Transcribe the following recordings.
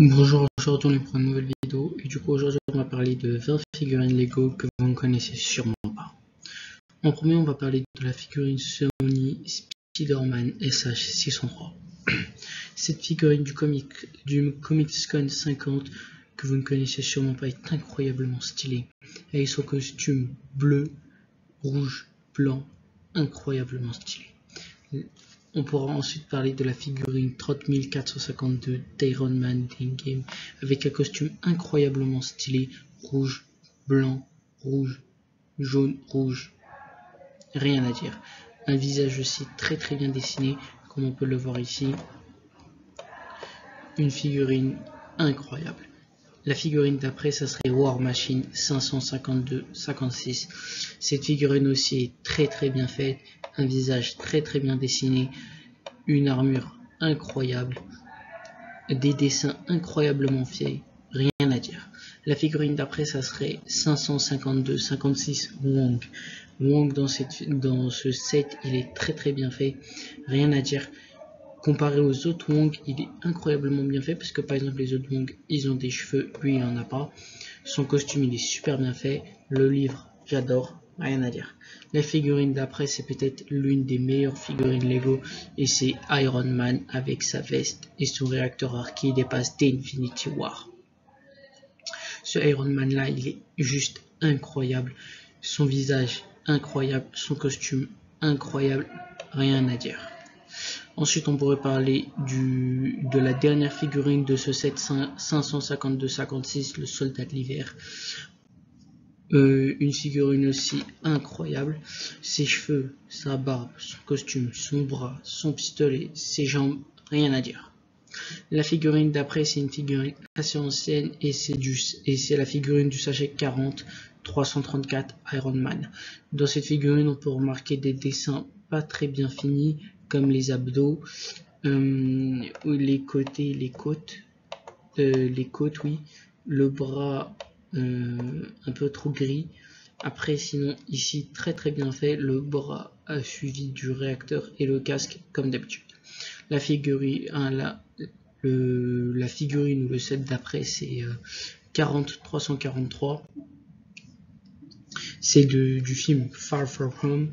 Bonjour, aujourd'hui on est pour une nouvelle vidéo et du coup aujourd'hui on va parler de 20 figurines Lego que vous ne connaissez sûrement pas. En premier on va parler de la figurine Sony Spider-Man SH603. Cette figurine du Comic-Con 50 que vous ne connaissez sûrement pas est incroyablement stylée. Avec son costume bleu, rouge, blanc, incroyablement stylé. On pourra ensuite parler de la figurine 30452 d'Iron Man d'Endgame avec un costume incroyablement stylé, rouge, blanc, rouge, jaune, rouge, rien à dire. Un visage aussi très bien dessiné, comme on peut le voir ici. Une figurine incroyable. La figurine d'après, ça serait War Machine 552-56. Cette figurine aussi est très bien faite, un visage très bien dessiné, une armure incroyable, des dessins incroyablement faits, rien à dire. La figurine d'après, ça serait 552-56 Wong. Wong dans ce set, il est très bien fait, rien à dire. Comparé aux autres Wong, il est incroyablement bien fait parce que par exemple les autres Wong, ils ont des cheveux, lui il en a pas. Son costume il est super bien fait. Le livre, j'adore, rien à dire. La figurine d'après, c'est peut-être l'une des meilleures figurines Lego et c'est Iron Man avec sa veste et son réacteur arc qui dépasse d'Infinity War. Ce Iron Man là, il est juste incroyable. Son visage incroyable, son costume incroyable, rien à dire. Ensuite, on pourrait parler de la dernière figurine de ce set 552-56, le soldat de l'hiver. Une figurine aussi incroyable. Ses cheveux, sa barbe, son costume, son bras, son pistolet, ses jambes, rien à dire. La figurine d'après, c'est une figurine assez ancienne et c'est la figurine du sachet 40 334 Iron Man. Dans cette figurine, on peut remarquer des dessins pas très bien finis, comme les abdos, les côtés, les côtes, oui, le bras un peu trop gris. Après, sinon, ici, très bien fait, le bras a suivi du réacteur et le casque, comme d'habitude. La figurine, la figurine ou le set d'après, c'est 40-343. C'est du film Far From Home.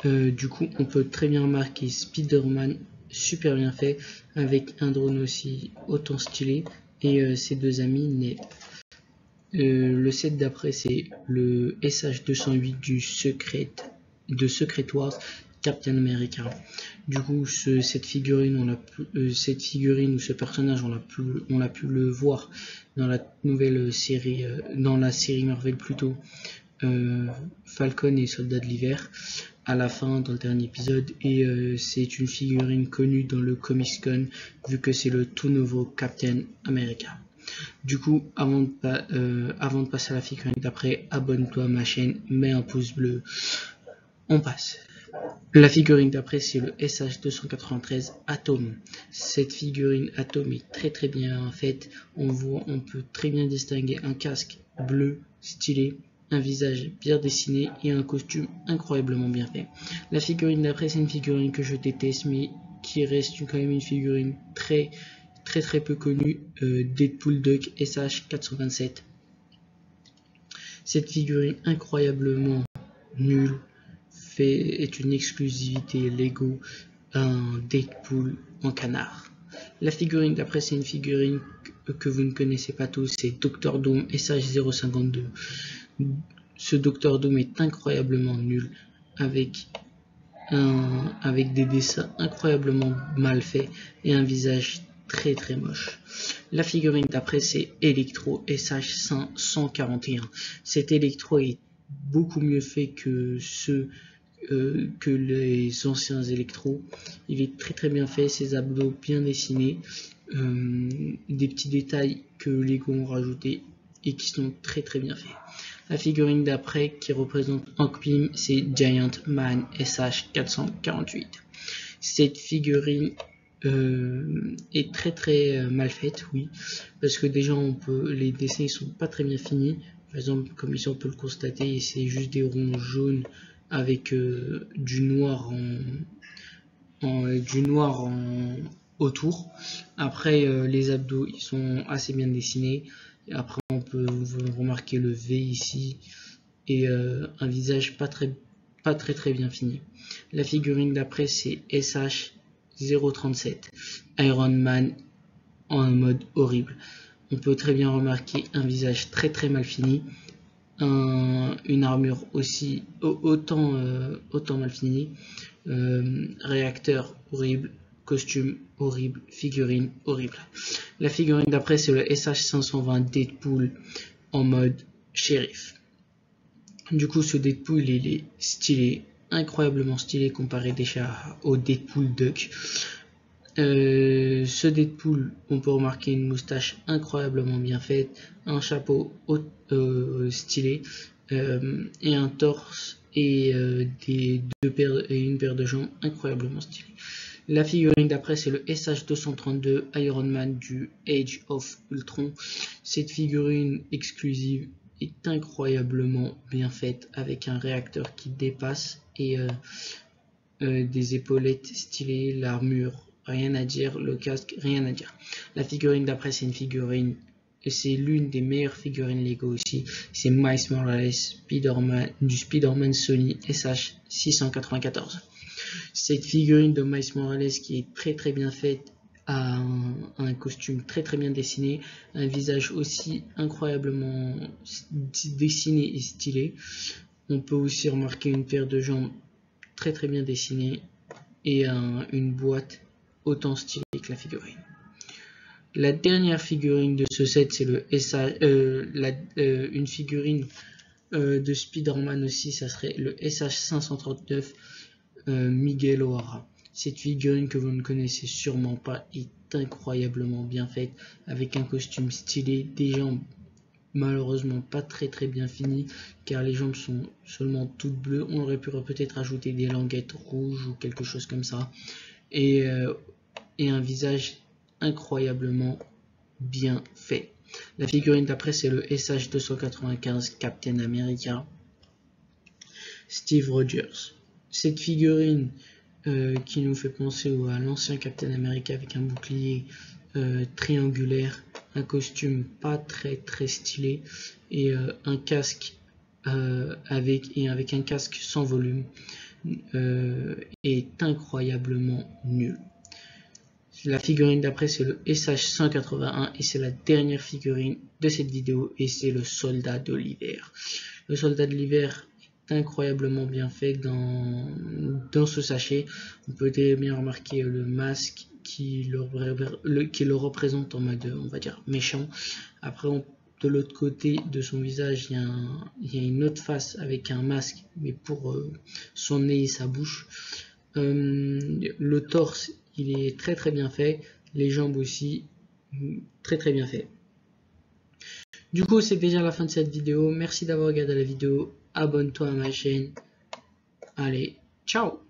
Du coup, on peut très bien remarquer Spider-Man, super bien fait, avec un drone aussi autant stylé, et ses deux amis nés. Le set d'après, c'est le SH208 de Secret Wars Captain America. Du coup, cette figurine ou ce personnage, on a pu le voir dans la nouvelle série, dans la série Marvel plutôt, Falcon et Soldat de l'hiver, à la fin dans le dernier épisode, et c'est une figurine connue dans le Comic-Con vu que c'est le tout nouveau Captain America. Du coup, avant de passer à la figurine d'après, abonne-toi à ma chaîne, mets un pouce bleu. On passe. La figurine d'après, c'est le SH293 Atom. Cette figurine Atom est très bien faite. On peut très bien distinguer un casque bleu stylé, un visage bien dessiné et un costume incroyablement bien fait. La figurine d'après, c'est une figurine que je déteste, mais qui reste quand même une figurine très peu connue, Deadpool Duck SH427. Cette figurine incroyablement nulle est une exclusivité Lego, un Deadpool en canard. La figurine d'après, c'est une figurine que vous ne connaissez pas tous, c'est Dr Doom SH052. Ce Dr Doom est incroyablement nul, avec des dessins incroyablement mal faits et un visage très moche. La figurine d'après, c'est Electro SH141. Cet Electro est beaucoup mieux fait que que les anciens Electro. Il est très bien fait, ses abdos bien dessinés, des petits détails que Lego ont rajoutés et qui sont très bien faits. La figurine d'après qui représente Hank Pym, c'est Giant Man SH448. Cette figurine est très mal faite, oui, parce que déjà les dessins ils sont pas très bien finis. Par exemple, comme ici on peut le constater, c'est juste des ronds jaunes avec du noir autour. Après, les abdos, ils sont assez bien dessinés. Et après, on peut remarquer le V ici et un visage pas très bien fini. La figurine d'après, c'est SH037, Iron Man en mode horrible. On peut très bien remarquer un visage très mal fini, une armure aussi autant mal finie, réacteur horrible, costume horrible, figurine horrible. La figurine d'après, c'est le SH520 Deadpool en mode shérif. Du coup, ce Deadpool, il est stylé, incroyablement stylé comparé déjà au Deadpool Duck. Ce Deadpool, on peut remarquer une moustache incroyablement bien faite, un chapeau stylé, et un torse et une paire de jambes incroyablement stylées. La figurine d'après, c'est le SH232 Iron Man du Age of Ultron. Cette figurine exclusive est incroyablement bien faite avec un réacteur qui dépasse et des épaulettes stylées, l'armure, rien à dire, le casque, rien à dire. La figurine d'après, c'est une figurine, c'est l'une des meilleures figurines Lego aussi, c'est Miles Morales du Spider-Man Sony SH694. Cette figurine de Miles Morales qui est très bien faite, a un costume très bien dessiné, un visage aussi incroyablement dessiné et stylé. On peut aussi remarquer une paire de jambes très bien dessinée et une boîte autant stylée que la figurine. La dernière figurine de ce set, c'est le une figurine de Spider-Man aussi, ça serait le SH539 Miguel O'Hara. Cette figurine que vous ne connaissez sûrement pas est incroyablement bien faite avec un costume stylé, des jambes malheureusement pas très bien finies car les jambes sont seulement toutes bleues. On aurait pu peut-être ajouter des languettes rouges ou quelque chose comme ça, et un visage incroyablement bien fait. La figurine d'après, c'est le SH295 Captain America Steve Rogers. Cette figurine qui nous fait penser à l'ancien Captain America avec un bouclier triangulaire, un costume pas très stylé et un casque avec un casque sans volume est incroyablement nul. La figurine d'après, c'est le SH181 et c'est la dernière figurine de cette vidéo et c'est le soldat de l'hiver. Le soldat de l'hiver est incroyablement bien fait dans ce sachet. On peut très bien remarquer le masque qui le représente en mode, on va dire, méchant. Après, de l'autre côté de son visage, il y a une autre face avec un masque, mais pour son nez et sa bouche. Le torse, il est très bien fait. Les jambes aussi, très bien fait. Du coup, c'est déjà la fin de cette vidéo. Merci d'avoir regardé la vidéo. Abonne-toi à ma chaîne. Allez, ciao!